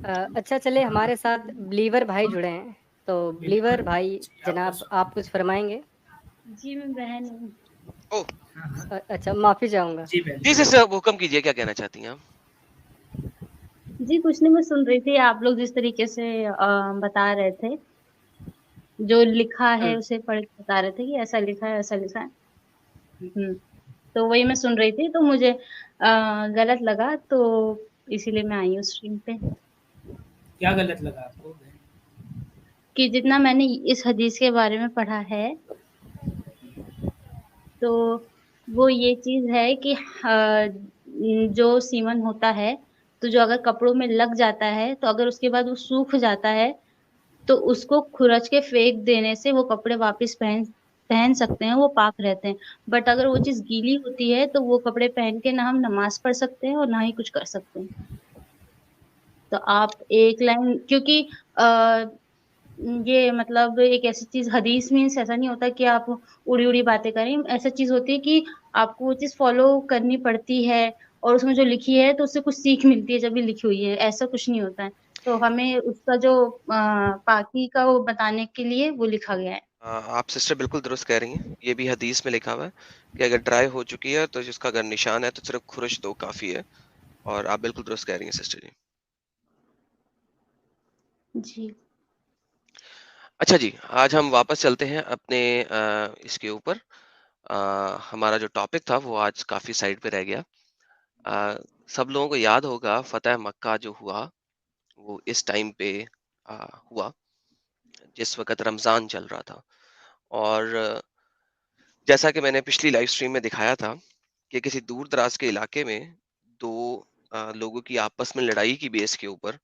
اچھا چلے ہمارے ساتھ بلیور بھائی جڑے ہیں، تو بلیور بھائی جناب آپ کچھ فرمائیں گے؟ جی میں بہن ہوں. او اچھا معافی چاہوں گا. جی سر حکم کیجیے، کیا کہنا چاہتی ہیں آپ؟ جی کچھ نہیں، میں سن رہی تھی آپ لوگ جس طریقے سے بتا رہے تھے، جو لکھا ہے اسے پڑھ کے بتا رہے تھے کہ ایسا لکھا ہے ایسا لکھا ہے. تو وہی میں سن رہی تھی، تو مجھے غلط لگا، تو اسی لیے میں آئی ہوں اسٹریم پہ. کیا غلط لگا آپ کو؟ کہ جتنا میں نے اس حدیث کے بارے میں پڑھا ہے، تو وہ یہ چیز ہے کہ جو سیمن ہوتا ہے، تو جو اگر کپڑوں میں لگ جاتا ہے، تو اگر اس کے بعد وہ سوکھ جاتا ہے، تو اس کو کھرچ کے پھینک دینے سے وہ کپڑے واپس پہن سکتے ہیں، وہ پاک رہتے ہیں. بٹ اگر وہ چیز گیلی ہوتی ہے، تو وہ کپڑے پہن کے نہ ہم نماز پڑھ سکتے ہیں اور نہ ہی کچھ کر سکتے ہیں. تو آپ ایک لائن، کیونکہ یہ مطلب ایک ایسی چیز، حدیث مینس ایسا نہیں ہوتا کہ آپ اڑی اڑی باتیں کریں. ایسا چیز ہوتی ہے کہ آپ کو وہ چیز فالو کرنی پڑتی ہے، اور اس میں جو لکھی ہے تو اس سے کچھ سیکھ ملتی ہے جب بھی لکھی ہوئی ہے. ایسا کچھ نہیں ہوتا ہے. تو ہمیں اس کا جو پاکی کا وہ بتانے کے لیے وہ لکھا گیا ہے. آپ سسٹر بالکل درست کہہ رہی ہیں. یہ بھی حدیث میں لکھا ہوا ہے کہ اگر ڈرائی ہو چکی ہے تو جس کا اگر نشان ہے تو صرف خرش دو کافی ہے. اور آپ بالکل درست کہہ رہی ہیں سسٹر جی. جی اچھا جی، آج ہم واپس چلتے ہیں اپنے اس کے اوپر. ہمارا جو ٹاپک تھا وہ آج کافی سائڈ پہ رہ گیا. سب لوگوں کو یاد ہوگا فتح مکہ جو ہوا وہ اس ٹائم پہ ہوا جس وقت رمضان چل رہا تھا. اور جیسا کہ میں نے پچھلی لائیو سٹریم میں دکھایا تھا کہ کسی دور دراز کے علاقے میں دو لوگوں کی آپس میں لڑائی کی بیس کے اوپر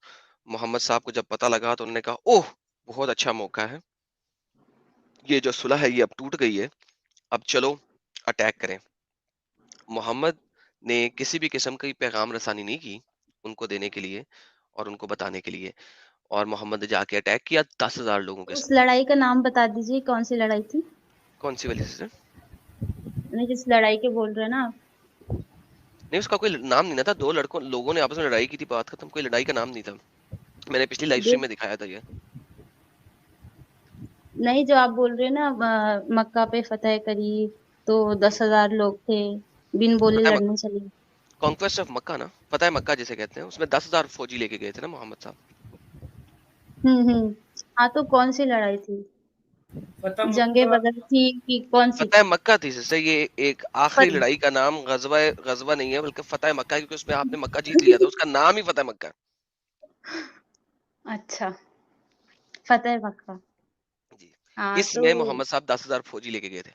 محمد صاحب کو جب پتہ لگا تو انہوں نے کہا اوہ بہت اچھا موقع ہے، یہ جو صلح ہے یہ اب ٹوٹ گئی ہے، اب چلو اٹیک کریں. محمد نے کسی بھی قسم کی پیغام رسانی نہیں کی ان کو دینے کے لیے اور ان کو بتانے کے لیے، اور محمد نے جا کے اٹیک کیا 10,000 لوگوں کے اس ساتھ. لڑائی کا نام بتا دیجیے، کون سی لڑائی تھی؟ کون سی والی سے؟ نہیں، جس لڑائی کے بول رہے ہیں نا آپ. نہیں، اس کا کوئی نام نہیں تھا. دو لوگوں نے آپس میں لڑائی کی تھی، بات ختم. کوئی لڑائی کا نام نہیں تھا. میں نے پچھلی لائیو سٹریم میں دکھایا تھا یہ. نہیں، جو آپ بول رہے ہیں نا مکہ پہ فتح کری تو 10,000 لوگ تھے، بن بولے لڑنے چلے. کانکویسٹ آف مکہ نا، فتح مکہ جسے کہتے ہیں، اس میں 10,000 فوجی لے کے گئے تھے نا محمد صاحب. ہاں، تو کون سی لڑائی تھی؟ فتح جنگ مکہ بدر تھی کہ کون سی فتح تھی؟ مکہ تھی سسٹر. یہ ایک آخری لڑائی کا نام غزوہ نہیں ہے بلکہ فتح مکہ ہے، کیونکہ اس میں آپ نے مکہ جیت لیا تھا. اس کا نام ہی فتح مکہ ہے. اچھا، فتح مکہ. جی، ہاں اس تو میں محمد صاحب 10,000 فوجی لے کے گئے تھے.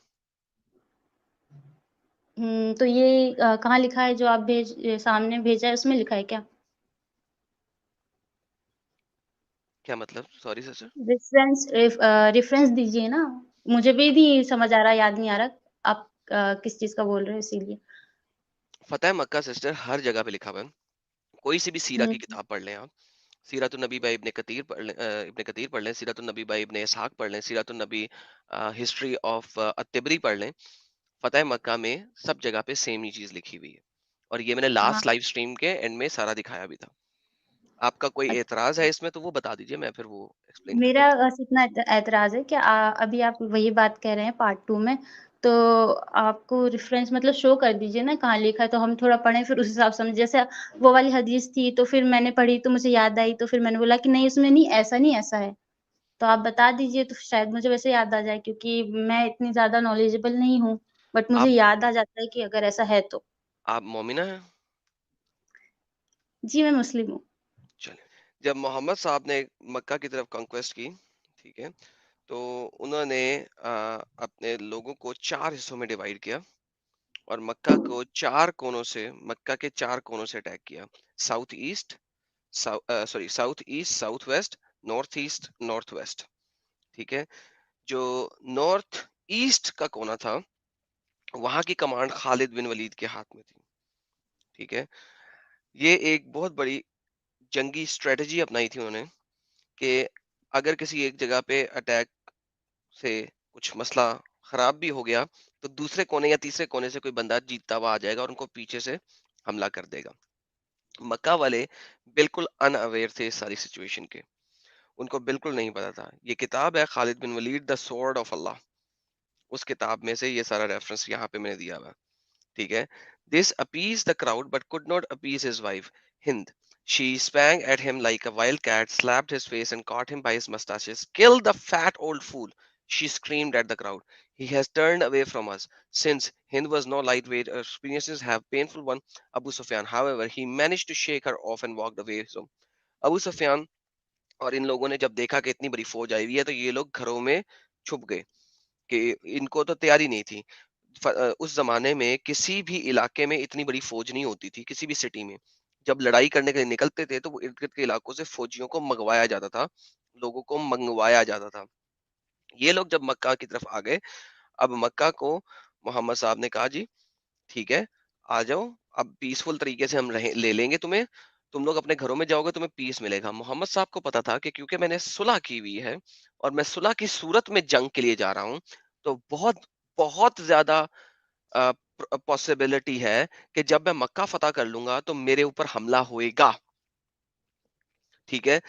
تو یہ کہاں لکھا ہے جو آپ سامنے بھیجا ہے، اس میں لکھا ہے کیا؟ کیا مطلب؟ Sorry sister. ریفرنس دیجیے نا، مجھے بھی نہیں سمجھ آ رہا، یاد نہیں آ رہا آپ کس چیز کا بول رہے ہیں، اسی لیے. فتح مکہ سسٹر ہر جگہ پہ لکھا ہوا ہے. کوئی سی بھی سیرہ کی کتاب پڑھ لیں آپ، سیرت النبی بائی ابن کثیر پڑھ لیں، سیرت النبی بائی ابن اسحاق پڑھ لیں، سیرت النبی ہسٹری آف الطبری پڑھ لیں. فتح مکہ میں سب جگہ پہ سیم ہی چیز لکھی ہوئی ہے. اور یہ میں نے ہاں، لاسٹ لائیو سٹریم کے اینڈ میں سارا دکھایا بھی تھا. آپ کا کوئی اعتراض ہے اس میں تو وہ بتا دیجئے، میں پھر وہ ایکسپلین کر میرا دیتا ہوں. بس اتنا اعتراض ہے کہ ابھی آپ وہی بات کہہ رہے ہیں پارٹ 2 میں، تو آپ کو ریفرنس مطلب شو کر دیجیے نا کہاں لکھا ہے، تو ہم تھوڑا پڑھیں پھر اس حساب سے. جیسے وہ والی حدیث تھی تو پھر میں نے پڑھی تو مجھے یاد آئی، تو پھر میں نے بولا کہ نہیں، اس میں نہیں ایسا ہے. تو آپ بتا دیجیے تو شاید مجھے ویسے یاد آ جائے، کیونکہ میں اتنی زیادہ نالجبل نہیں ہوں، بٹ مجھے آپ یاد آ جاتا ہے کہ اگر ایسا ہے تو. آپ مومنہ ہیں؟ جی میں مسلم ہوں. چلیں، جب محمد صاحب نے مکہ کی طرف کنکویسٹ کی، ٹھیک ہے، تو انہوں نے اپنے لوگوں کو 4 حصوں میں ڈیوائیڈ کیا اور مکہ کو 4 کونوں سے، مکہ کے 4 کونوں سے اٹیک کیا. South east, south east, south west, north east, north west. ٹھیک ہے، جو نارتھ ایسٹ کا کونا تھا وہاں کی کمانڈ خالد بن ولید کے ہاتھ میں تھی. ٹھیک ہے، یہ ایک بہت بڑی جنگی اسٹریٹجی اپنائی تھی انہوں نے کہ اگر کسی ایک جگہ پہ اٹیک سے کچھ مسئلہ خراب بھی ہو گیا تو دوسرے کونے یا تیسرے کونے سے کوئی بندہ جیتتا ہوا آ جائے گا اور ان کو پیچھے سے حملہ کر دے گا. مکہ والے بالکل ان اویئر تھے اس ساری سچویشن کے، ان کو بالکل نہیں پتا تھا. یہ کتاب ہے خالد بن ولید دا سورڈ آف اللہ، اس کتاب میں سے یہ سارا ریفرنس یہاں پہ میں نے دیا ہوا. ٹھیک ہے. دس appeased the crowd but could not appease his wife Hind. She sprang at him like a wild cat, slapped his face and caught him by his mustaches. Kill the fat old fool, she screamed at the crowd. He has turned away from us. Since Hind was no lightweight, her experiences have painful one. Abu Sufyan, however, he managed to shake her off and walked away. So Abu Sufyan اور ان لوگوں نے جب دیکھا کہ اتنی بڑی فوج آئی ہوئی ہے تو یہ لوگ گھروں میں چھپ گئے کہ ان کو تو تیاری نہیں تھی. اس زمانے میں کسی بھی علاقے میں اتنی بڑی فوج نہیں ہوتی تھی. کسی بھی سٹی میں جب لڑائی کرنے کے لیے نکلتے تھے تو وہ ارد گرد کے علاقوں سے فوجیوں کو منگوایا جاتا تھا، لوگوں کو منگوایا جاتا تھا. یہ لوگ جب مکہ کی طرف آ گئے، اب مکہ کو محمد صاحب نے کہا جی ٹھیک ہے آ جاؤ، اب پیسفل طریقے سے ہم لے لیں گے تمہیں، تم لوگ اپنے گھروں میں جاؤ گے، تمہیں پیس ملے گا. محمد صاحب کو پتا تھا کہ کیونکہ میں نے صلح کی ہوئی ہے اور میں صلح کی صورت میں جنگ کے لیے جا رہا ہوں، تو بہت بہت زیادہ پاسبلٹی ہے کہ جب میں مکہ فتح کر لوں گا تو میرے اوپر حملہ ہوئے گا. ٹھیک ہے.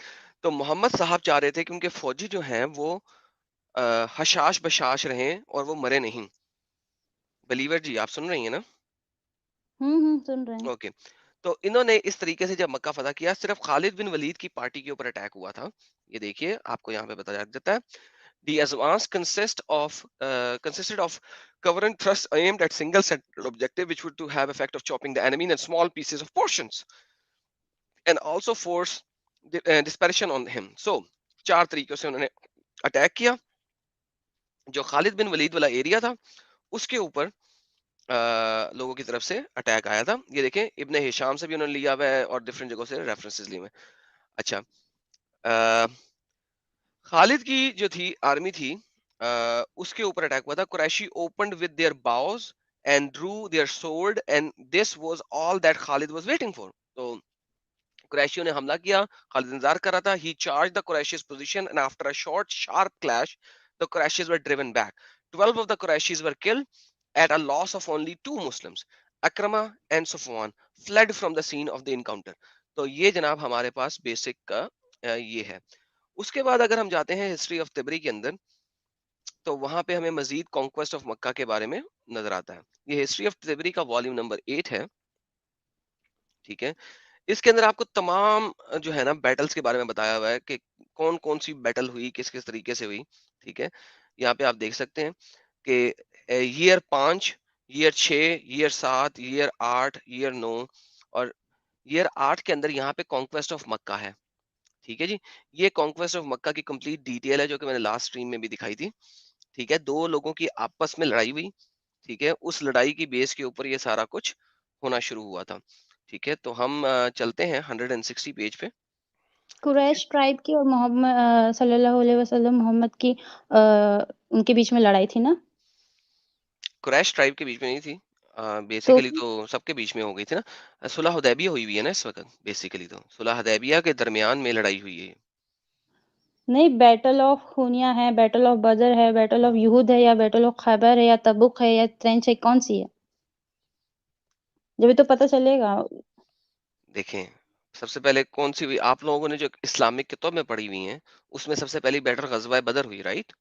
تو محمد صاحب چاہ رہے تھے کہ ان کے فوجی جو ہیں وہ حشاش بشاش رہیں اور وہ مرے نہیں. بلیور جی آپ سن رہی ہیں نا؟ سن رہے ہیں. اوکے. تو انہوں نے اس طریقے سے جب مکہ فتح کیا، صرف خالد بن ولید کی پارٹی کے اوپر اٹیک ہوا تھا. یہ دیکھیے آپ کو یہاں پہ بتایا جاتا ہے. The advance consisted of covering thrusts aimed at single central objective, which would to have effect of chopping the enemy in small pieces of portions, and also force dispersion on him. So 4 طریقوں سے انہوں نے attack کیا. جو خالد بن ولید والا area تھا اس کے اوپر لوگوں کی طرف سے اٹیک آیا تھا. یہ دیکھیں ابن ہشام سے بھی انہوں نے لیا ہوا ہے اور ڈفرینٹ جگہوں سے ریفرنسز لیے ہوئے. اچھا خالد کی جو تھی آرمی تھی اس کے اوپر اٹیک ہوا تھا. Qureshi opened with their bows and drew their sword and this was all that Khalid was waiting for. تو قریشیوں نے حملہ کیا، خالد انتظار کر رہا تھا. He charged the Quraysh's position and after a short sharp clash the Qurayshis were driven back. 12 of the Qurayshis were killed at a loss of only 2 Muslims. Akrama and Safwan fled from the scene of the encounter. تو یہ جناب ہمارے پاس basic کا یہ ہے. اس کے بعد اگر ہم جاتے ہیں ہسٹری آف تبری کے اندر تو وہاں پہ ہمیں مزید کانکویسٹ آف مکہ کے بارے میں نظر آتا ہے. یہ ہسٹری آف تبری کا والیوم نمبر 8 ہے. ٹھیک ہے. اس کے اندر آپ کو تمام جو ہے نا بیٹلز کے بارے میں بتایا ہوا ہے کہ کون کون سی بیٹل ہوئی، کس کس طریقے سے ہوئی. ٹھیک ہے. یہاں پہ آپ دیکھ سکتے ہیں کہ year 5، year 6، year 7، year 8، year 9 اور ایئر 8 کے اندر یہاں پہ کانکویسٹ آف مکہ ہے. ٹھیک ہے جی. یہ کانکویسٹ آف مکہ کی کمپلیٹ ڈیٹیل ہے جو کہ میں نے لاسٹ اسٹریم میں بھی دکھائی تھی. ٹھیک ہے. 2 لوگوں کی آپس میں لڑائی ہوئی. ٹھیک ہے. اس لڑائی کی بیس کے اوپر یہ سارا کچھ ہونا شروع ہوا تھا. ٹھیک ہے. تو ہم چلتے ہیں 160 پیج پہ. قریش ٹرائب کی اور محمد صلی اللہ علیہ وسلم محمد کی ان کے بیچ میں لڑائی تھی نا؟ قریش ٹرائب کے بیچ میں نہیں تھی، بیسیکلی تو سب کے بیچ میں ہو گئی تھی نا. صلح حدیبیہ ہوئی ہوئی ہے نا اس وقت. بیسیکلی تو صلح حدیبیہ کے درمیان میں لڑائی ہوئی ہے. نہیں، بیٹل آف خونیا ہے، بیٹل آف بدر ہے، بیٹل آف یہود ہے، یا بیٹل آف خیبر ہے، یا تبوک ہے، یا ترنچ ہے، کون سی ہے؟ جبھی تو پتہ چلے گا. دیکھیں سب سے پہلے کون سی ہوئی، آپ لوگوں نے جو اسلامک کتب میں پڑھی ہوئی ہیں اس میں سب سے پہلی بیٹل غزوہ بدر ہوئی، رائٹ؟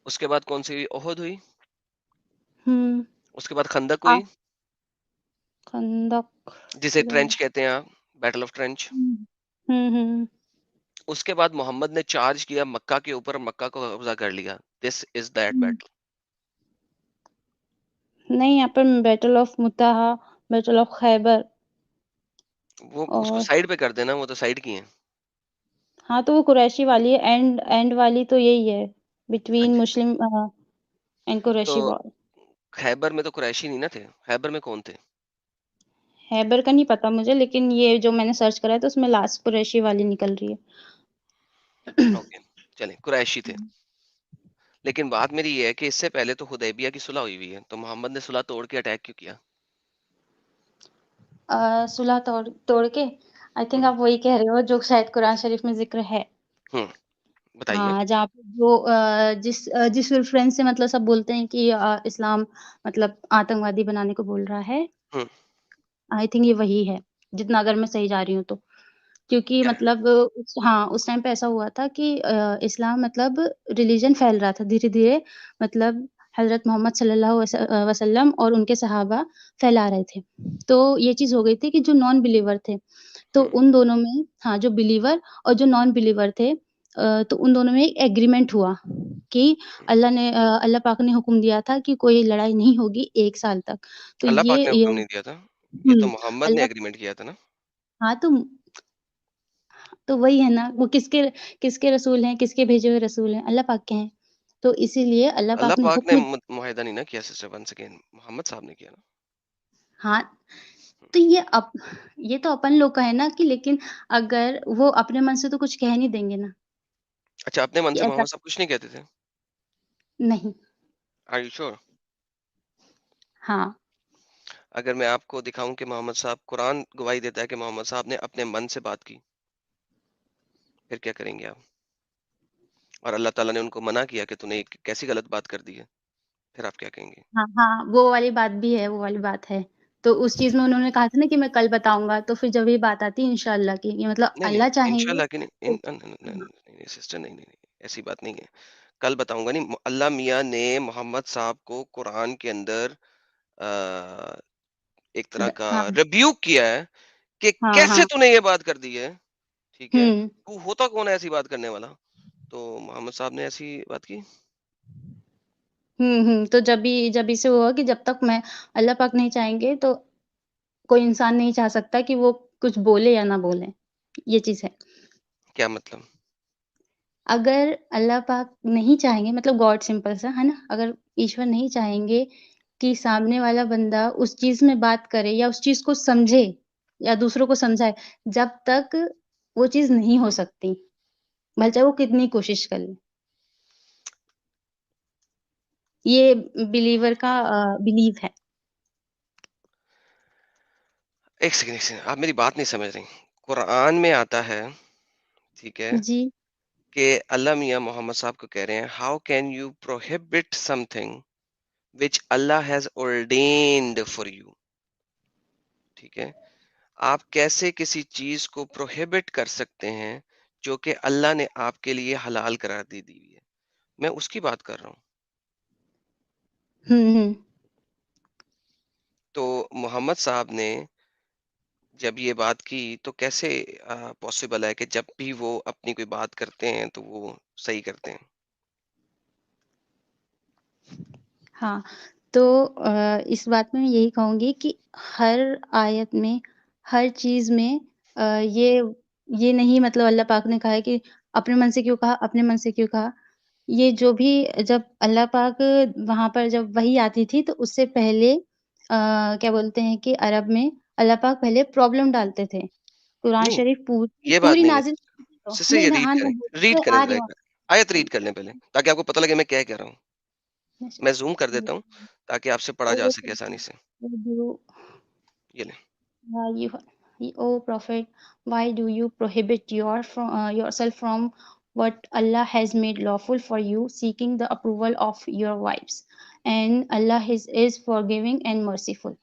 اس کے بعد کون سی ہوئی؟ احد ہوئی. اس کے بعد خندق ہوئی، خندق جسے ٹرینچ کہتے ہیں آپ، بیٹل آف ٹرینچ. اس کے بعد محمد نے چارج کیا مکہ کے اوپر، مکہ کو قبضہ کر لیا. دس از دیٹ بیٹل. نہیں، یہاں پر بیٹل آف متحا، بیٹل آف خیبر. وہ اس کو سائیڈ پہ کر دینا، وہ تو سائیڈ کی ہیں. ہاں تو وہ قریشی والی ہے، اینڈ والی تو یہی ہے بٹوین مسلم اینڈ قریشی وار. خیبر میں تو قریشی نہیں نا تھے. خیبر میں کون تھے؟ خیبر کا نہیں پتا مجھے، لیکن یہ جو میں نے سرچ کرا ہے تو اس میں لاسٹ قریشی والی نکل رہی ہے. اوکے چلیں قریشی تھے. لیکن بات میری یہ ہے کہ اس سے پہلے تو حدیبیہ کی صلح ہوئی ہوئی ہے، تو محمد نے صلح توڑ کے اٹیک کیوں کیا؟ صلح توڑ کے آئی تھنک آپ وہی کہہ رہے ہو جو شاید قرآن شریف میں ذکر ہے. بتائیے. ہاں، جہاں پہ جو جس ریفرنس سے مطلب سب بولتے ہیں کہ اسلام مطلب آتنکوادی بنانے کو بول رہا ہے. آئی تھنک یہ وہی ہے، جتنا اگر میں صحیح جا رہی ہوں تو، کیونکہ کیا ہے؟ مطلب ہاں اس ٹائم پہ ایسا ہوا تھا کہ اسلام مطلب ریلیجن پھیل رہا تھا دھیرے دھیرے، مطلب حضرت محمد صلی اللہ وسلم اور ان کے صحابہ پھیلا رہے تھے، تو یہ چیز ہو گئی تھی کہ جو نان بلیور تھے تو ان دونوں میں، ہاں جو بلیور اور جو نان بلیور تھے تو ان دونوں میں ایک ایگریمنٹ ہوا کہ اللہ پاک نے حکم دیا تھا کہ کوئی لڑائی نہیں ہوگی 1 سال تک، تو اللہ پاک نے یہ حکم نہیں دیا تھا، یہ تو محمد نے اللہ، ایگریمنٹ کیا تھا نا. ہاں تو وہی ہے نا، وہ کس کے رسول ہیں، کس کے بھیجے ہوئے رسول ہیں، اللہ پاک کے ہیں، تو اسی لیے اللہ اللہ پاک نے پاک نے حکم، معاہدہ نہیں نا کیا سسٹر، ون سیکنڈ محمد صاحب نے کیا نا. ہاں تو یہ تو اپن لوگ کا ہے نا کہ، لیکن اگر وہ اپنے من سے تو کچھ کہہ نہیں دیں گے نا اچھا اپنے من کہ سے ایسا محمد صاحب کچھ نہیں کہتے تھے؟ نہیں. آر یو شور؟ ہاں اگر میں آپ کو دکھاؤں کہ محمد صاحب، قرآن گواہی دیتا ہے کہ محمد صاحب نے اپنے من سے بات کی، پھر کیا کریں گے آپ؟ اور اللہ تعالیٰ نے ان کو منع کیا کہ تو نے کیسی غلط بات کر دی ہے، پھر آپ کیا کہیں گے؟ ہاں ہاں وہ والی بات بھی ہے، وہ والی بات ہے، تو اس چیز میں انہوں نے کہا تھا نا کہ میں کل بتاؤں گا، تو پھر جب یہ بات آتی ہے انشاءاللہ کی، یہ مطلب نہیں نہیں اللہ چاہیں گے انشاءاللہ کہ تو، نہیں سسٹر، نہیں نہیں نہیں، ایسی بات نہیں ہے. کل بتاؤں گا نہیں. اللہ میاں نے محمد صاحب کو قرآن کے اندر ایک طرح کا ہاں ریبیوک کیا ہے کہ ہاں ہاں کیسے تو نے یہ بات کر دی ہے. ٹھیک ہے، ہوں تو ہوتا کون ہے ایسی بات کرنے والا؟ تو محمد صاحب نے ایسی بات کی. تو جب سے ہوا کہ جب تک میں اللہ پاک نہیں چاہیں گے تو کوئی انسان نہیں چاہ سکتا کہ وہ کچھ بولے یا نہ بولے، یہ چیز ہے. کیا مطلب؟ اگر اللہ پاک نہیں چاہیں گے، مطلب گاڈ سمپل سا ہے نا، اگر ایشور نہیں چاہیں گے کہ سامنے والا بندہ اس چیز میں بات کرے یا اس چیز کو سمجھے یا دوسروں کو سمجھائے، جب تک وہ چیز نہیں ہو سکتی، بھلے چاہے وہ کتنی کوشش کر لے. یہ بلیور کا بلیو ہے. ایک سیکنڈ، آپ میری بات نہیں سمجھ رہی. قرآن میں آتا ہے، ٹھیک ہے، جی کہ اللہ میاں محمد صاحب کو کہہ رہے ہیں how can you prohibit some thing which Allah has ordained for you. ٹھیک ہے، آپ کیسے کسی چیز کو پروہیبٹ کر سکتے ہیں جو کہ اللہ نے آپ کے لیے حلال قرار دی ہوئی ہے؟ میں اس کی بات کر رہا ہوں. ہوں تو محمد صاحب نے جب یہ بات کی تو کیسے پاسبل ہے کہ جب بھی وہ اپنی کوئی بات کرتے ہیں تو وہ صحیح کرتے ہیں؟ ہاں تو اس بات میں یہی کہوں گی کہ ہر آیت میں، ہر چیز میں یہ نہیں، مطلب اللہ پاک نے کہا ہے کہ اپنے من سے کیوں کہا، اپنے من سے کیوں کہا. یہ جو بھی، جب اللہ پاک وہاں پر جب وحی آتی تھی تو اس سے پہلے کیا بولتے ہیں کہ عرب میں اللہ پاک پہلے پرابلم ڈالتے تھے. قرآن نہیں، شریف یہ بات پوری نہیں ہے نازل سسٹر، یہ نہیں ریڈ ہاں کریں، ریڈ میں کریں آ ذرا رہی ایک بار. آیت ریڈ کر لیں پہلے تاکہ آپ کو پتہ لگے میں کیا کہہ رہا ہوں. میں زوم کر دیتا ہوں تاکہ آپ سے پڑھا جا سکے آسانی سے. ہوں. یہ لیں. O Prophet, why do you prohibit yourself from what Allah has made lawful for you, seeking the approval of your wives? And Allah is forgiving and merciful.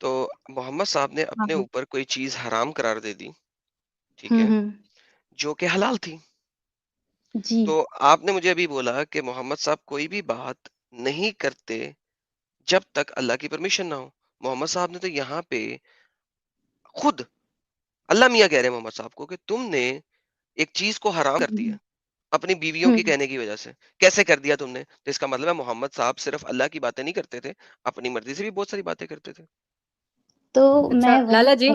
تو محمد صاحب نے ہاں اپنے ہاں اوپر کوئی چیز حرام قرار دے دی، ٹھیک ہے، جو کہ حلال تھی. جی تو آپ نے مجھے ابھی بولا کہ محمد صاحب کوئی بھی بات نہیں کرتے جب تک اللہ کی پرمیشن نہ ہو. محمد صاحب نے تو یہاں پہ خود اللہ میاں کہہ رہے ہیں محمد صاحب کو کہ تم نے ایک چیز کو حرام کر دیا اپنی بیویوں کی کہنے کی وجہ سے. کیسے کر دیا تم نے؟ تو اس کا مطلب ہے محمد صاحب صرف اللہ کی باتیں نہیں کرتے تھے، اپنی مرضی سے بھی بہت ساری باتیں کرتے تھے. تو اچھا میں لالا جی،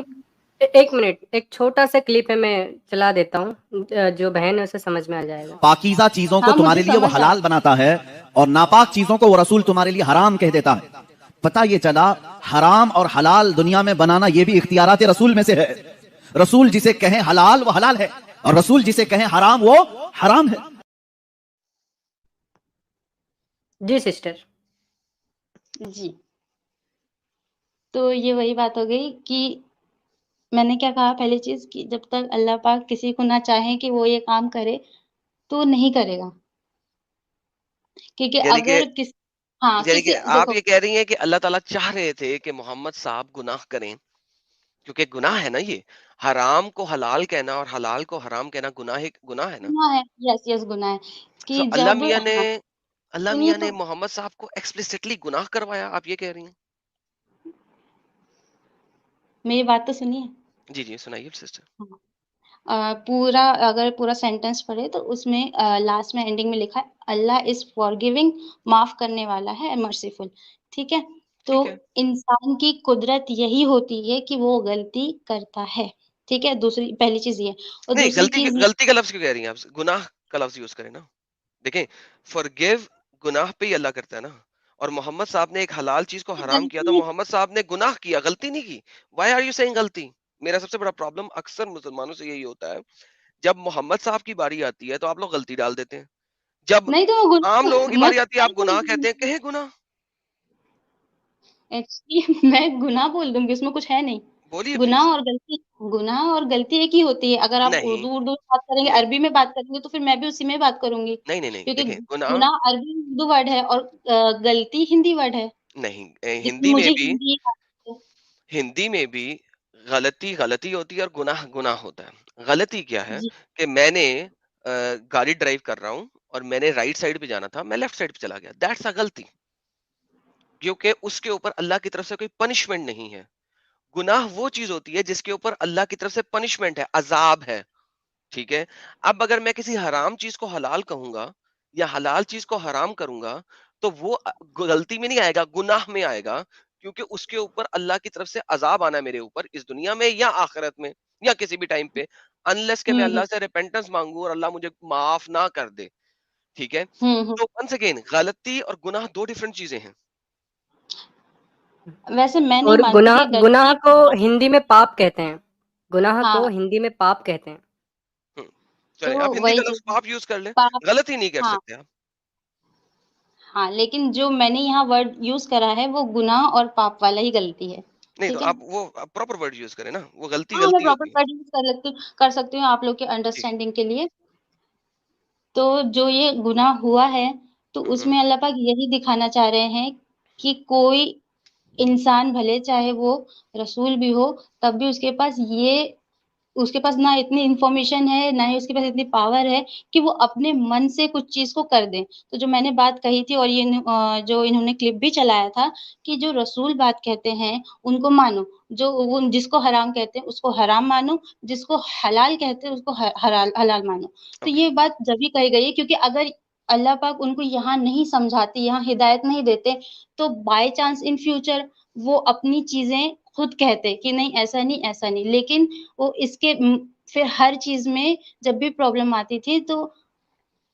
ایک منٹ، ایک چھوٹا سا کلپ ہے، میں چلا دیتا ہوں، جو بہن ہے اسے سمجھ میں آ جائے گا. پاکیزہ چیزوں کو ہاں تمہارے مجھے لیے وہ سمجھ آ حلال بناتا ہے اور ناپاک چیزوں کو وہ رسول تمہارے لیے حرام کہہ دیتا ہے. پتہ یہ چلا حرام اور حلال دنیا میں بنانا یہ بھی اختیارات رسول میں سے ہے. رسول جسے کہیں حلال وہ حلال ہے اور رسول جسے کہیں حرام وہ حرام ہے. جی سسٹر. جی تو یہ وہی بات ہو گئی کہ میں نے کیا کہا پہلی چیز کہ جب تک اللہ پاک کسی کو نہ چاہیں کہ وہ یہ کام کرے تو نہیں کرے گا، کیونکہ یعنی کہ اگر ہاں یعنی کسی کہ آپ دیکھو، یہ کہہ رہی ہیں کہ اللہ تعالیٰ چاہ رہے تھے کہ محمد صاحب گناہ کریں کیونکہ گناہ ہے نا یہ. حرام کو حلال کہنا اور حلال کو حرام کہنا گناہ ہے نا. گناہ ہے، یس یس گناہ ہے سو کہ جب ہاں اللہ سنیے میاں تو نے محمد صاحب کو ایکسپلسٹلی گناہ کروایا، آپ یہ کہہ رہی ہیں؟ میری بات تو سنیے. جی جی سنائیے سسٹر. پورا اگر پورا سینٹینس پڑھے تو اس میں لاسٹ میں اینڈنگ میں لکھا ہے اللہ از فار گیونگ، معاف کرنے والا ہے، مرسیفل. ٹھیک ہے، تو ٹھیک ہے. انسان کی قدرت یہی ہوتی ہے کہ وہ غلطی کرتا ہے. ٹھیک ہے، دوسری پہلی چیز یہ، اور نہیں، دوسری چیز غلطی کا لفظ کیوں کہہ رہی ہیں آپ؟ گناہ کا لفظ یوز کریں نا. دیکھیں forgive گناہ پہ ہی اللہ کرتا ہے نا. اور محمد صاحب نے ایک حلال چیز کو حرام کیا تو غلطی محمد صاحب نے گناہ کیا، غلطی نہیں کی. وائی آر یو سیئنگ غلطی؟ میرا سب سے بڑا پرابلم اکثر مسلمانوں سے یہی ہوتا ہے، جب محمد صاحب کی باری آتی ہے تو آپ لوگ غلطی ڈال دیتے ہیں، جب نہیں تو وہ عام لوگوں کی باری آتی ہے آپ گناہ کہتے ہیں. میں کہیں گناہ ایکچولی میں گناہ بول دوں گی، اس میں کچھ ہے نہیں. بولیے گناہ پلیز. اور غلطی ایک ہی ہوتی ہے. اگر آپ نہیں اردو میں بات کریں گے، نہیں عربی میں بات کریں گے تو پھر میں بھی اسی میں بات کروں گی، نہیں نہیں نہیں کیونکہ دیکھیں گناہ گناہ عربی اردو ورڈ ہے اور غلطی ہندی ورڈ ہے. نہیں. جس میں مجھے ہندی ہندی میں بھی غلطی ہوتی ہے اور گناہ گناہ ہوتا ہے. غلطی کیا ہے جی کہ میں نے گاڑی ڈرائیو کر رہا ہوں اور میں نے رائٹ سائڈ پہ جانا تھا، میں لیفٹ سائڈ پہ چلا گیا، دیٹس اے غلطی، کیونکہ اس کے اوپر اللہ کی طرف سے کوئی پنشمنٹ نہیں ہے. گناہ وہ چیز ہوتی ہے جس کے اوپر اللہ کی طرف سے پنشمنٹ ہے، عذاب ہے. ٹھیک ہے. اب اگر میں کسی حرام چیز کو حلال کہوں گا یا حلال چیز کو حرام کروں گا تو وہ غلطی میں نہیں آئے گا، گناہ میں آئے گا، کیونکہ اس کے اوپر اللہ کی طرف سے عذاب آنا ہے میرے اوپر، اس دنیا میں یا آخرت میں یا کسی بھی ٹائم پہ، انلیس کہ میں اللہ سے ریپینٹنس مانگوں اور اللہ مجھے معاف نہ کر دے. ٹھیک ہے. تو ونس اگین غلطی اور گناہ دو ڈیفرنٹ چیزیں ہیں. ویسے میں نہیں اور مانتی کہ گناہ غلطی کو ہندی میں پاپ کہتے ہیں. گناہ ہاں کو ہندی میں پاپ کہتے ہیں. تو چلیں آپ ہندی وہی کا چیز لفظ پاپ یوز کر لیں، پاپ. غلطی نہیں کر ہاں سکتے آپ. ہاں، لیکن جو میں نے یہاں ورڈ یوز کرا ہے وہ گناہ اور پاپ والا ہی غلطی ہے. نہیں تو ٹھیک ہے، آپ وہ پراپر ورڈ یوز کریں نا، وہ غلطی ہاں میں غلطی پراپر ہوتی ہے. ورڈ یوز کر سکتی ہوں آپ لوگ کے ٹھیک. انڈرسٹینڈنگ کے لیے. تو جو یہ گناہ ہوا ہے تو اس میں اللہ پاک یہی دکھانا چاہ رہے ہیں کہ کوئی انسان بھلے چاہے وہ رسول بھی ہو تب بھی اس کے پاس نہ اتنی انفارمیشن ہے، نہ ہی اس کے پاس اتنی پاور ہے کہ وہ اپنے من سے کچھ چیز کو کر دیں. تو جو میں نے بات کہی تھی اور یہ جو انہوں نے کلپ بھی چلایا تھا کہ جو رسول بات کہتے ہیں ان کو مانو، جو جس کو حرام کہتے ہیں اس کو حرام مانو، جس کو حلال کہتے ہیں اس کو حلال مانو. تو اوکے. یہ بات جبھی کہی گئی ہے کیونکہ اگر اللہ پاک ان کو یہاں نہیں سمجھاتے، یہاں ہدایت نہیں دیتے تو بائی چانس ان فیوچر وہ اپنی چیزیں خود کہتے کہ نہیں ایسا نہیں ایسا نہیں. لیکن وہ اس کے پھر ہر چیز میں جب بھی پرابلم آتی تھی تو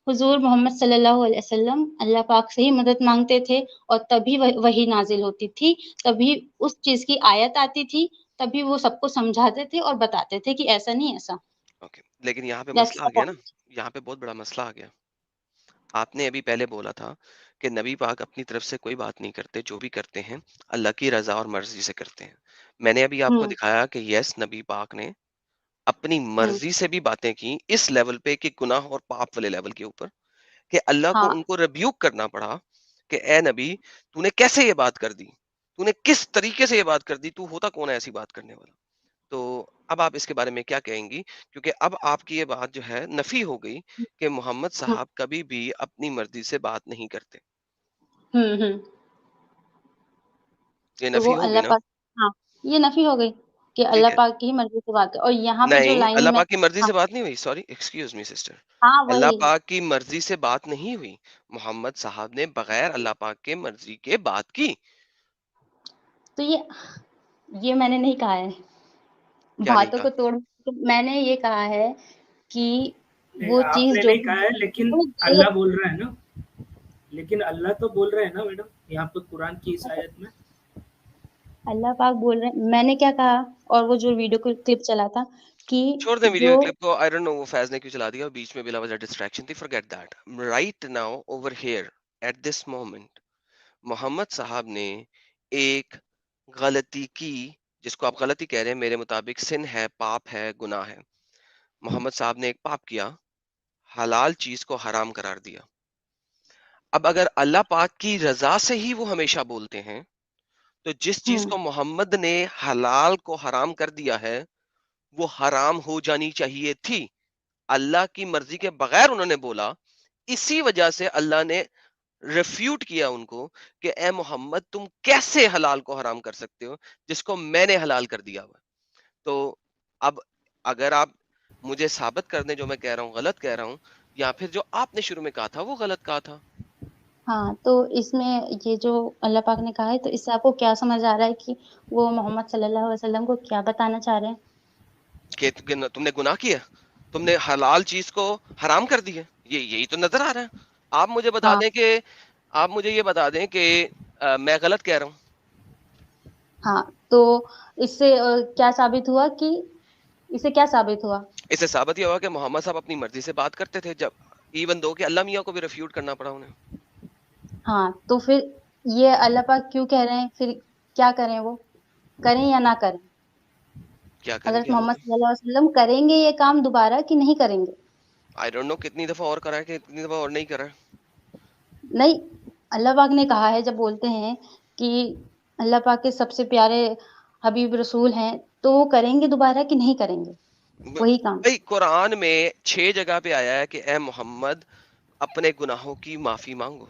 حضور محمد صلی اللہ علیہ وسلم اللہ پاک سے ہی مدد مانگتے تھے اور تبھی وہی نازل ہوتی تھی، تبھی اس چیز کی آیت آتی تھی، تبھی وہ سب کو سمجھاتے تھے اور بتاتے تھے کہ ایسا نہیں ایسا. اوکے. لیکن یہاں پہ That's مسئلہ آ the گیا نا، point. یہاں پہ بہت بڑا مسئلہ آ گیا. آپ نے ابھی پہلے بولا تھا کہ نبی پاک اپنی طرف سے کوئی بات نہیں کرتے، جو بھی کرتے ہیں اللہ کی رضا اور مرضی سے کرتے ہیں. میں نے ابھی آپ کو ہوں دکھایا کہ یس نبی پاک نے اپنی ہوں مرضی سے بھی باتیں کی اس لیول پہ کہ گناہ اور پاپ والے لیول کے اوپر، کہ اللہ ہاں کو ان کو ریبیوک کرنا پڑا کہ اے نبی تو نے کیسے یہ بات کر دی، تو نے کس طریقے سے یہ بات کر دی، تو ہوتا کون ہے ایسی بات کرنے والا. تو اب آپ اس کے بارے میں کیا کہیں گی؟ کیونکہ اب آپ کی یہ بات جو ہے نفی ہو گئی کہ محمد ہوں صاحب کبھی بھی اپنی مرضی سے بات نہیں کرتے. ہوں. یہ تو نفی وہ ہوگی اللہ نا؟ پاک، ہاں یہ نفی ہو گئی کہ ٹھیک اللہ ہے. پاک کی ہی مرضی سے بات ہے. اور یہاں پہ جو نہیں، لائن اللہ میں پاک کی مرضی ہاں سے بات نہیں ہوئی. Sorry excuse me sister. ہاں اللہ وہی. پاک کی مرضی سے بات نہیں ہوئی، محمد صاحب نے بغیر اللہ پاک کے مرضی کے بات کی. تو یہ میں نے نہیں کہا ہے، کیا نہیں باتوں کہا؟ کو توڑ. میں نے یہ کہا ہے کہ وہ آپ چیز نے جو نہیں کہا ہے لیکن جو اللہ بول رہا ہے نا. لیکن اللہ تو بول رہے ہیں نا میڈم یہاں پہ قرآن کی اس آیت میں. اللہ پاک بول رہے ہیں. میں نے کیا کہا اور وہ جو ویڈیو کلپ چلا تھا کہ چھوڑ دیں ویڈیو جو کلپ کو. آئی ڈونٹ نو وہ فیض نے کیوں چلا دیا، بیچ میں بلا وجہ ڈسٹریکشن تھی. Forget that. Right now over here at this moment Muhammad صاحب نے ایک غلطی کی، جس کو آپ غلطی کہہ رہے ہیں، میرے مطابق سن ہے، پاپ ہے، گناہ ہے. محمد صاحب نے ایک پاپ کیا، حلال چیز کو حرام قرار دیا. اب اگر اللہ پاک کی رضا سے ہی وہ ہمیشہ بولتے ہیں تو جس چیز کو محمد نے حلال کو حرام کر دیا ہے وہ حرام ہو جانی چاہیے تھی. اللہ کی مرضی کے بغیر انہوں نے بولا, اسی وجہ سے اللہ نے ریفیوٹ کیا ان کو کہ اے محمد تم کیسے حلال کو حرام کر سکتے ہو جس کو میں نے حلال کر دیا ہوا. تو اب اگر آپ مجھے ثابت کر دیں جو میں کہہ رہا ہوں غلط کہہ رہا ہوں, یا پھر جو آپ نے شروع میں کہا تھا وہ غلط کہا تھا. ہاں تو اس میں یہ جو اللہ پاک نے کہا ہے تو اس سے آپ کو کیا سمجھ آ رہا ہے کہ وہ محمد صلی اللہ علیہ وسلم کو کیا بتانا چاہ رہے ہیں؟ کہ تم نے گناہ کیا, تم نے حلال چیز کو حرام کر دی ہے, یہی تو نظر آ رہا ہے. آپ مجھے بتا ہاں دیں کہ آپ مجھے یہ بتا دیں کہ میں غلط کہہ رہا ہوں. ہاں تو اس سے کیا ثابت ہوا کہ اس سے کیا ثابت ہوا؟ اس سے ثابت یہ ہوا کہ محمد صاحب اپنی مرضی سے بات کرتے تھے, جب ایون دو کہ اللہ میاں کو بھی ریفیوٹ کرنا پڑا انہیں. ہاں تو پھر یہ اللہ پاک کیوں کہہ رہے ہیں؟ پھر کیا کریں, وہ کریں یا نہ کریں؟ کیا کریں حضرت گے محمد صلی اللہ علیہ وسلم کریں گے یہ کام دوبارہ کہ نہیں کریں گے؟ آئی ڈونٹ نو کتنی دفعہ اور کرا ہے کہ کتنی دفعہ اور نہیں کرا ہے. نہیں, اللہ پاک نے کہا ہے, جب بولتے ہیں کہ اللہ پاک کے سب سے پیارے حبیب رسول ہیں تو وہ کریں گے دوبارہ کہ نہیں کریں گے وہی کام؟ بھائی قرآن میں 6 جگہ پہ آیا ہے کہ اے محمد اپنے گناہوں کی معافی مانگو.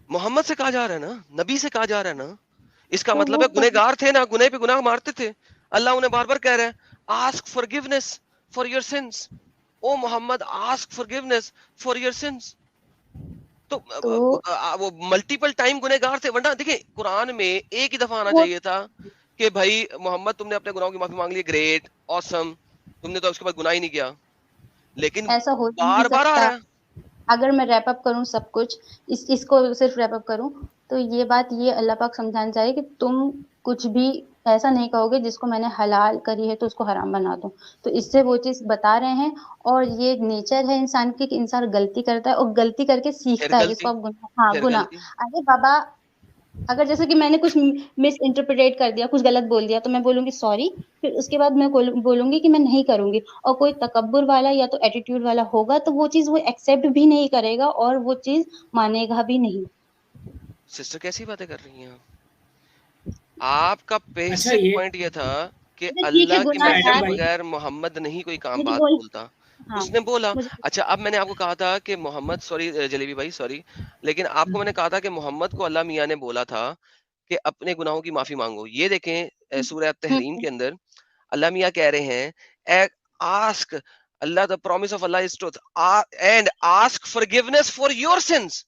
محمد سے کہا جا رہا ہے نا, نبی سے کہا جا رہا ہے نا. اس کا تو مطلب وہ ہے گنہگار تھے نا, گناہ پہ گناہ مارتے تھے. اللہ انہیں بار بار کہہ رہا ہے ask forgiveness for your sins. O Muhammad ask forgiveness for your sins. تو وہ ملٹیپل ٹائم گنہگار تھے. ورنہ دیکھیں قرآن میں ایک ہی دفعہ آنا چاہیے تھا کہ بھائی محمد تم نے اپنے گناہوں کی معافی مانگ لی, گریٹ آسم, تم نے تو اس کے بعد گناہ ہی نہیں کیا. لیکن ایسا ہو ہی بار نہیں بار آ سکتا. رہا ہے. اگر میں ریپ اپ کروں سب کچھ, اس کو صرف ریپ اپ کروں, تو یہ بات یہ اللہ پاک سمجھانا چاہیے کہ تم کچھ بھی ایسا نہیں کہو گے جس کو میں نے حلال کری ہے تو اس کو حرام بنا دوں. تو اس سے وہ چیز بتا رہے ہیں, اور یہ نیچر ہے انسان کی کہ انسان غلطی کرتا ہے اور غلطی کر کے پھر سیکھتا ہے, جس کو غلطی, آپ گناہ, ہاں پھر گناہ. غلطی. ارے بابا, اگر جیسے کہ میں نے کچھ مس انٹرپریٹ کر دیا, کچھ غلط بول دیا, تو میں بولوں گی سوری, پھر اس کے بعد میں بولوں گی کہ میں نہیں کروں گی. اور کوئی تکبر والا یا تو ایٹیٹیوڈ والا ہوگا تو وہ چیز وہ ایکسیپٹ بھی نہیں کرے گا اور وہ چیز مانے گا بھی نہیں. سسٹر کیسی باتیں کر رہی ہیں آپ کا اچھا بیسک یہ پوائنٹ یہ تھا کہ ٹھیک ہے, اللہ کی گناہ مرضی ایڈم کے گار, بھائی بغیر محمد نہیں کوئی کام مجھے بات بول, بولتا. ہاں اس نے بولا. مجھے, اچھا اب میں نے آپ کو کہا تھا کہ محمد, سوری جلیبی بھائی سوری, لیکن آپ کو میں نے کہا تھا کہ محمد کو اللہ میاں نے بولا تھا کہ اپنے گناہوں کی معافی مانگو. یہ دیکھیں سورہ تحریم کے اندر اللہ میاں کہہ رہے ہیں ask Allah, the promise of Allah is truth and ask forgiveness for your sins.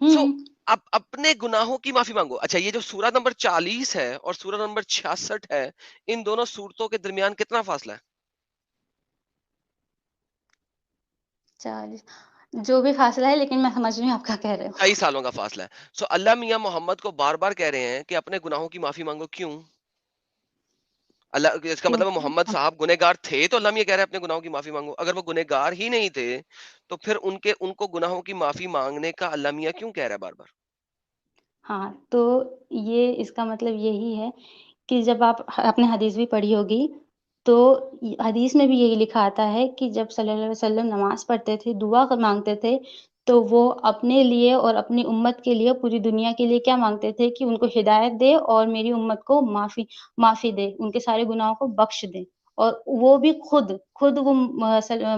So اب اپنے گناہوں کی معافی مانگو. اچھا یہ جو سورہ نمبر 40 ہے اور سورہ نمبر 66 ہے, ان دونوں سورتوں کے درمیان کتنا فاصلہ ہے؟ 40 جو بھی فاصلہ ہے, لیکن میں سمجھ رہی ہوں آپ کا کہہ رہے ہو. 2.5 سالوں کا فاصلہ ہے. سو اللہ میاں محمد کو بار بار کہہ رہے ہیں کہ اپنے گناہوں کی معافی مانگو. کیوں؟ اللہ, اس کا مطلب محمد صاحب گنہگار تھے تو اللہ میاں کہہ رہے ہیں اپنے گناہوں کی معافی مانگو. اگر وہ گنہگار ہی نہیں تھے تو پھر ان کو گناہوں کی معافی مانگنے کا اللہ میاں کیوں کہہ رہا ہے بار بار؟ ہاں تو یہ اس کا مطلب یہی ہے کہ جب آپ اپنے حدیث بھی پڑھی ہوگی تو حدیث میں بھی یہی لکھا آتا ہے کہ جب صلی اللہ علیہ وسلم نماز پڑھتے تھے, دعا مانگتے تھے, تو وہ اپنے لیے اور اپنی امت کے لیے, پوری دنیا کے لیے کیا مانگتے تھے کہ ان کو ہدایت دے اور میری امت کو معافی دے, ان کے سارے گناہوں کو بخش دے. اور وہ بھی خود وہ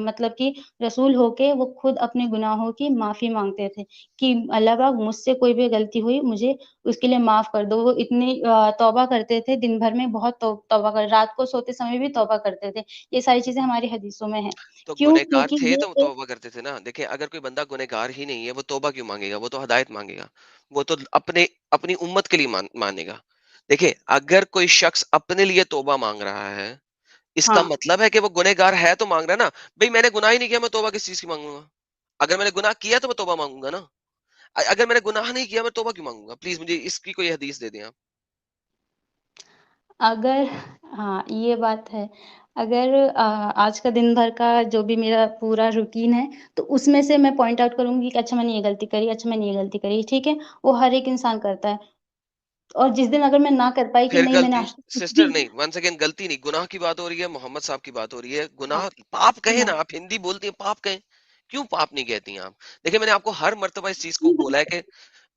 مطلب کہ رسول ہو کے وہ خود اپنے گناہوں کی معافی مانگتے تھے کہ اللہ پاک مجھ سے کوئی بھی غلطی ہوئی مجھے اس کے لیے معاف کر دو. وہ اتنی توبہ کرتے تھے, دن بھر میں بہت توبہ رات کو سوتے سمے بھی توبہ کرتے تھے. یہ ساری چیزیں ہماری حدیثوں میں ہیں. تو کیوں؟ گنہگار کیونکہ تھے یہ تو توبہ کرتے تھے نا. دیکھیں اگر کوئی بندہ گنہگار ہی نہیں ہے وہ توبہ کیوں مانگے گا؟ وہ تو ہدایت مانگے گا, وہ تو اپنی امت کے لیے مانے گا. دیکھیں اگر کوئی شخص اپنے لیے توبہ مانگ رہا ہے, اس کا ہاں مطلب ہے کہ وہ گنہگار ہے تو مانگ رہا ہے نا. بھئی میں نے گناہ ہی نہیں کیا, میں توبہ کس چیز کی مانگوں گا؟ اگر میں نے گناہ کیا تو میں توبہ مانگوں گا نا. اگر میں نے گناہ نہیں کیا میں توبہ کیوں مانگوں گا؟ پلیز مجھے اس کی کوئی حدیث دے دیں آپ. اگر, ہاں یہ بات ہے, اگر آج کا دن بھر کا جو بھی میرا پورا روٹین ہے تو اس میں سے میں پوائنٹ آؤٹ کروں گی کہ اچھا میں نے یہ غلطی کری, اچھا میں نے یہ غلطی کری, ٹھیک ہے, وہ ہر ایک انسان کرتا ہے. اور جس دن اگر میں نہ کر پائی کہ پھر نہیں میں نے غلطی آج تک کچھ سسٹر بھی, نہیں, ون سیکنڈ, غلطی نہیں, گناہ کی بات ہو رہی ہے, محمد صاحب کی بات ہو رہی ہے. گناہ پاپ کہیں نا, آپ ہندی بولتی ہیں, پاپ کہیں, کیوں پاپ نہیں کہتی ہیں آپ؟ دیکھیں میں نے آپ کو ہر مرتبہ اس چیز کو بولا ہے کہ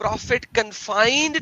prophet confined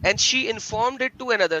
and she informed it to another,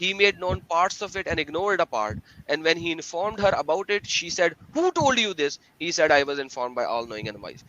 he made known parts of it and ignored a part, and when he informed her about it she said who told you this, he said I was informed by all knowing and wise।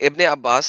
Ibn Abbas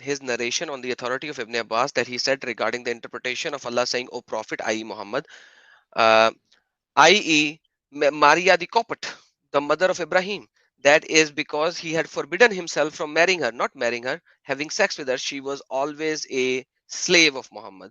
his narration on the authority of Ibn Abbas that he said regarding the interpretation of Allah saying O Prophet, i.e. Muhammad, i.e. Maria the Copet, the mother of Ibrahim, that is because he had forbidden himself from marrying her, not marrying her, having sex with her, she was always a slave of Muhammad।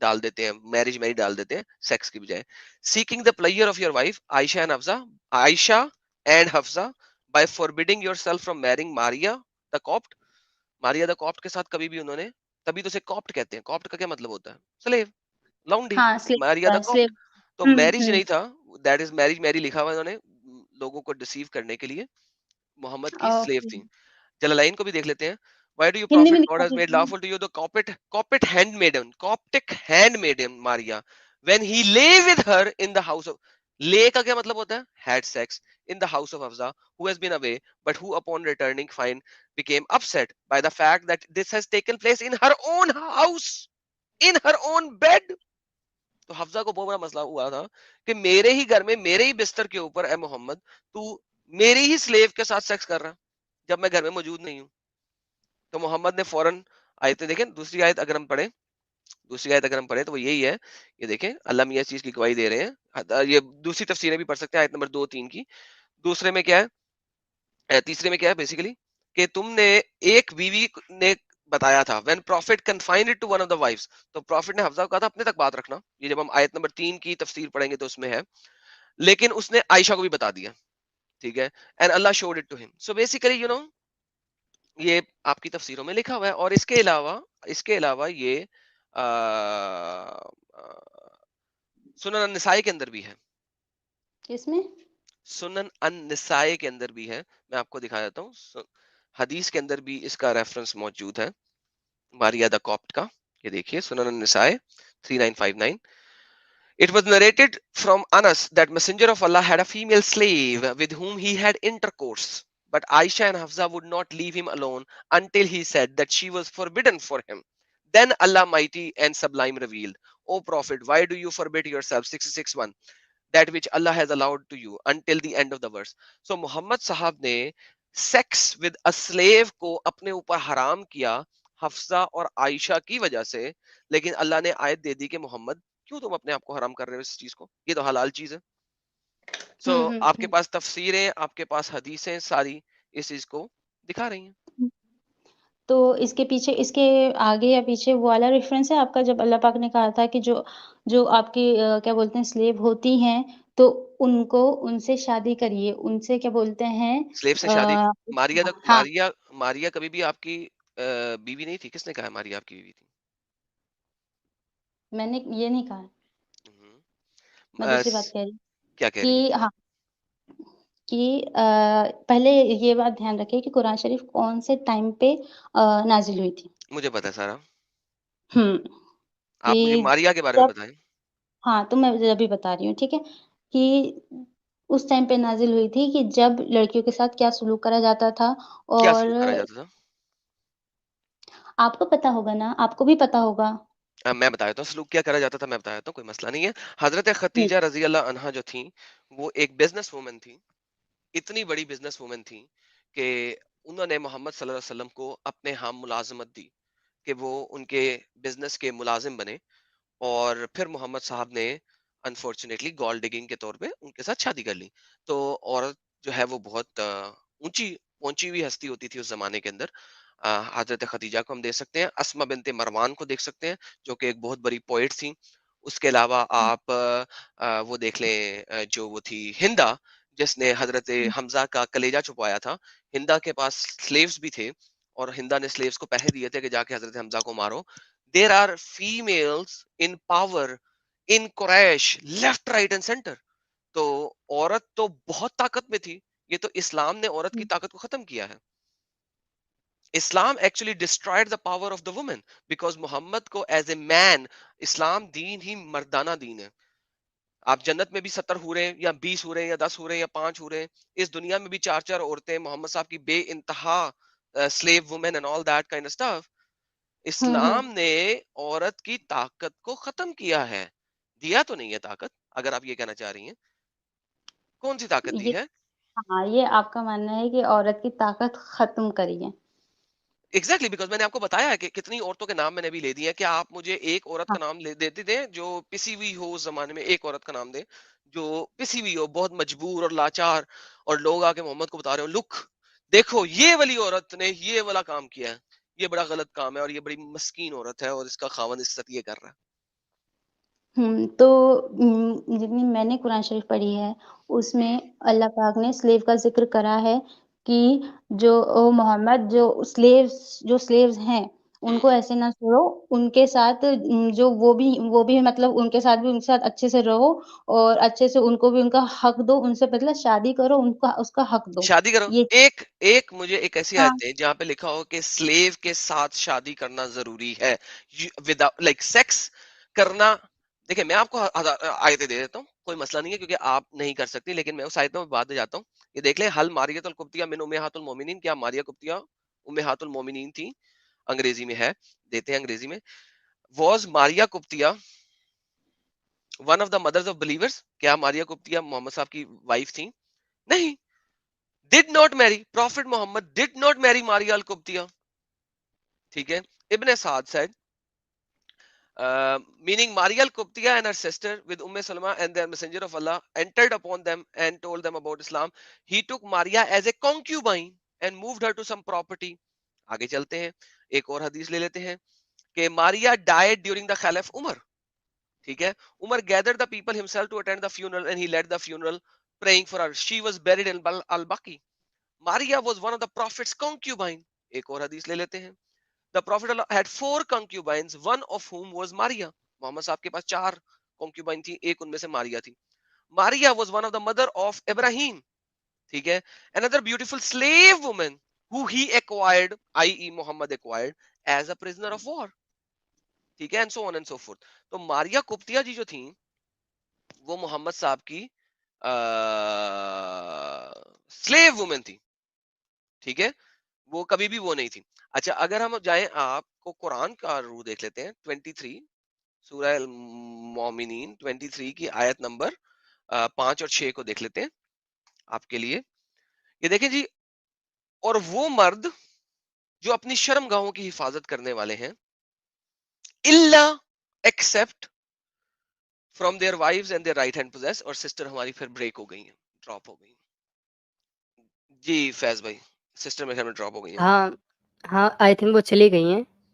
ڈال دیتے ہیں, marriage میں ہی ڈال دیتے ہیں sex کی بجائے. Seeking the pleasure of your wife Aisha and Hafsa by forbidding yourself from marrying Maria the Copt. Maria the Copt کے ساتھ کبھی بھی انہوں نے, تبھی تو اسے کاپٹ کہتے ہیں. کاپٹ کا کیا مطلب ہوتا ہے؟ سلیو, لاؤنڈی. ہاں ماریا دا سلیو. کاپٹ تو میرج نہیں تھا, دیٹ از میرج, میری لکھا ہوا انہوں نے لوگوں کو ڈسیو کرنے کے لیے, محمد کی سلیو تھی. جلالین کو بھی دیکھ لیتے ہیں. Why do you ہندی میں prophet God دکھا has made دیجیے. lawful to you the Coptic handmaiden Maria when he lay with her in the house of, lay کا کیا مطلب ہوتا ہے؟ had sex in the house of Hafsa who has been away but who upon returning became upset by the fact that this has taken place in her own house, in her own bed. تو حفصہ کو بہت بڑا مسئلہ ہوا تھا کہ میرے ہی گھر میں میرے ہی بستر کے اوپر اے محمد تو میری ہی سلیو کے ساتھ سیکس کر رہا جب میں گھر میں موجود نہیں ہوں. تو محمد نے فوراً آیتیں دیکھیں, دوسری آیت اگر ہم پڑھیں تو وہ یہی ہے, یہ دیکھیں اللہ میاں اس چیز کی گواہی دے رہے ہیں. یہ دوسری تفسیریں بھی پڑھ سکتے ہیں آیت نمبر 2-3 کی. دوسرے میں کیا ہے, تیسرے میں کیا ہے بیسیکلی کہ تم نے ایک بیوی نے بتایا تھا when prophet confined it to one of the wives, تو prophet نے حفصہ کو کہا تھا اپنے تک بات رکھنا. یہ جب ہم آیت نمبر 3 کی تفسیر پڑھیں گے تو اس میں ہے, لیکن اس نے عائشہ کو بھی بتا دیا, ٹھیک ہے, and Allah showed it to him. So basically you know یہ آپ کی تفسیروں میں لکھا ہوا ہے. اور اس کے علاوہ یہ سنن النسائی کے اندر بھی ہے, کس میں؟ سنن النسائی کے اندر بھی ہے. میں آپ کو دکھا دیتا ہوں, حدیث کے اندر بھی اس کا ریفرنس موجود ہے ماریا دا کاپٹ کا. یہ دیکھیے سنن النسائی 3959. It was narrated from Anas that Messenger of Allah had a female slave with whom he had intercourse. But Aisha and Hafsa would not leave him alone until he said that she was forbidden for him. Then Allah Mighty and Sublime revealed, O Prophet, why do you forbid yourself? 66:1. That which Allah has allowed to you until the end of the verse. So Muhammad Sahab ne sex with a slave کو اپنے اوپر حرام کیا حفصہ اور عائشہ کی وجہ سے, لیکن اللہ نے آیت دے دی کہ محمد کیوں تم اپنے آپ کو حرام کر رہے ہو اس چیز کو, یہ تو حلال چیز ہے. سو آپ کے پاس تفسیریں, آپ کے پاس حدیثیں ساری اس چیز کو دکھا رہی ہیں. تو اس کے پیچھے, اس کے آگے یا پیچھے وہ والا ریفرنس ہے آپ کا جب اللہ پاک نے کہا تھا کہ جو آپ کی کیا بولتے ہیں سلیو ہوتی ہیں تو ان کو ان سے شادی کریے, ان سے کیا بولتے ہیں سلیو سے شادی. ہاں ماریا کبھی بھی آپ کی بیوی نہیں تھی. کس نے کہا ماریا آپ کی بیوی تھی؟ میں نے یہ نہیں کہا, میں دوسری بات کہہ رہی کیا کہہ رہی ہیں؟ کہ ہاں کہ پہلے یہ بات دھیان رکھے کہ قرآن شریف کون سے ٹائم پہ نازل ہوئی تھی. مجھے پتا ہے سارا. آپ کہ مجھے ماریا کے بارے میں بتائیں. ہاں تو میں ابھی بتا رہی ہوں, ٹھیک ہے, کہ اس ٹائم پہ نازل ہوئی تھی کہ جب لڑکیوں کے ساتھ کیا سلوک کرا جاتا تھا. کیا اور سلوک کرا جاتا تھا؟ آپ کو پتا ہوگا نا, آپ کو بھی پتا ہوگا. میں بتا دیتا ہوں سلوک کیا کرا جاتا تھا, میں بتا دیتا ہوں, کوئی مسئلہ نہیں ہے. حضرت خدیجہ رضی اللہ عنہا جو تھیں وہ ایک بزنس وومن تھی, اتنی بڑی بزنس وومن تھی کہ انہوں نے محمد صلی اللہ علیہ وسلم کو اپنے ہاں ملازمت دی کہ وہ ان کے بزنس کے ملازم بنے, اور پھر محمد صاحب نے انفارچونیٹلی گولڈ ڈگنگ کے طور پہ ان کے ساتھ شادی کر لی. تو عورت جو ہے وہ بہت اونچی پہنچی ہوئی ہستی ہوتی تھی اس زمانے کے اندر. حضرت خدیجہ کو ہم دیکھ سکتے ہیں, اسما بنت مروان کو دیکھ سکتے ہیں جو کہ ایک بہت بڑی پوئٹ تھی. اس کے علاوہ آپ وہ دیکھ لیں جو وہ تھی ہندا جس نے حضرت حمزہ کا کلیجہ چھپایا تھا. ہندا کے پاس سلیوز بھی تھے اور ہندا نے سلیوز کو پیسے دیے تھے کہ جا کے حضرت حمزہ کو مارو. There are females in power in Quraysh, left, right and center. تو عورت تو بہت طاقت میں تھی. یہ تو اسلام نے عورت کی طاقت کو ختم کیا ہے. Islam actually destroyed the power of the woman because Muhammad کو ایز اے مین, اسلام دین ہی مردانہ دین ہے. آپ جنت میں بھی 70 ہو رہے ہیں یا 20 ہو رہے ہیں یا 10 ہو رہے ہیں یا 5 ہو رہے ہیں, اس دنیا میں بھی 4 عورتیں محمد صاحب کی بے انتہا slave woman and all that kind of stuff. اسلام نے عورت کی طاقت کو ختم کیا ہے, دیا تو نہیں ہے طاقت. اگر آپ یہ کہنا چاہ رہی ہیں کون سی طاقت دی ہے؟ ہاں یہ آپ کا ماننا ہے کہ عورت کی طاقت ختم کری ہے. ایگزیکٹلی, بیکاز میں نے آپ کو بتایا ہے کہ کتنی عورتوں کے نام میں نے بھی لے دیے. کیا آپ مجھے ایک عورت کا نام دیتے تھے جو پسی ہوئی ہو اس زمانے میں؟ ایک عورت کا نام دے جو پسی ہوئی ہو, بہت مجبور اور لاچار, اور لوگ آ کے محمد کو بتا رہے ہو لک دیکھو یہ والی عورت نے یہ والا کام کیا ہے, یہ بڑا غلط کام ہے اور یہ بڑی مسکین عورت ہے اور اس کا خاوند اس کے ساتھ یہ کر رہا ہے. تو جتنی میں نے قرآن شریف پڑھی ہے اس میں اللہ پاک نے سلیو کا ذکر کرا ہے کہ جو محمد جو سلیوز ہیں ان کو ایسے نہ چھوڑو، ان کے ساتھ جو وہ بھی مطلب ان کے ساتھ اچھے سے رہو اور اچھے سے ان کو بھی ان کا حق دو، ان سے مطلب شادی کرو، ان کا اس کا حق دو. شادی کرو. یہ ایک مجھے ایک ایسی آیت ہے جہاں پہ لکھا ہو کہ سلیو کے ساتھ شادی کرنا ضروری ہے، لائک سیکس کرنا. دیکھیں میں آپ کو آیتیں دے دیتا ہوں، کوئی مسئلہ نہیں ہے کیونکہ آپ نہیں کر سکتی، لیکن میں اس آیت میں بعد میں جاتا ہوں. یہ دیکھ لیں، حل ماریت القبطیہ من امہات المومنین، کیا ماریہ قبطیہ امہات المومنین تھی؟ انگریزی میں ہے، دیتے ہیں انگریزی میں. Was Maria Qibtiyya one of the mothers of believers? کیا ماریہ قبطیہ محمد صاحب کی وائف تھی؟ نہیں. did not marry, Prophet Muhammad did not marry Maria al-Qibtiyya. ٹھیک ہے. Ibn Sa'd said, meaning Maria al-Qibtiyya and her sister with Salma and their messenger of Allah entered upon them and told them about Islam. He took Maria as a concubine and moved her to some property. آگے چلتے ہیں، ایک اور حدیث لے لیتے ہیں کہ Maria died during the Khalif Umar. ٹھیک ہے. Umar gathered the people himself to attend the funeral and he led the funeral praying for her. She was buried in al-Baqi. Maria was one of the prophet's concubine. ایک اور حدیث لے لیتے ہیں. The prophet had 4 concubines, one of whom was Maria. محمد صاحب کے پاس 4 concubine تھی، ایک ان میں سے ماریا تھی. Maria was one of the mother of Ibrahim. ٹھیک ہے. Another beautiful slave woman who he acquired, i.e. Muhammad acquired as a prisoner of war. ٹھیک ہے. And so on and so forth. تو ماریا قبطیہ جی جو تھیں وہ محمد صاحب کی سلیو وومن تھی. ٹھیک ہے. وہ کبھی بھی وہ نہیں تھی. اچھا اگر ہم جائیں آپ کو قرآن کا روح دیکھ لیتے ہیں 23 سورہ المومنین 23 کی آیت نمبر 5 اور 6 کو دیکھ لیتے ہیں آپ کے لیے. یہ دیکھیں جی، اور وہ مرد جو اپنی شرم گاہوں کی حفاظت کرنے والے ہیں Allah except from their wives and their right hand possess. اور سسٹر ہماری پھر بریک ہو گئی ہیں، ڈراپ ہو گئی. جی فیض بھائی، سسٹر میرے خیال میں ڈراپ ہو گئی ہیں. ہاں آئی تھنک وہ چلی گئی ہیں.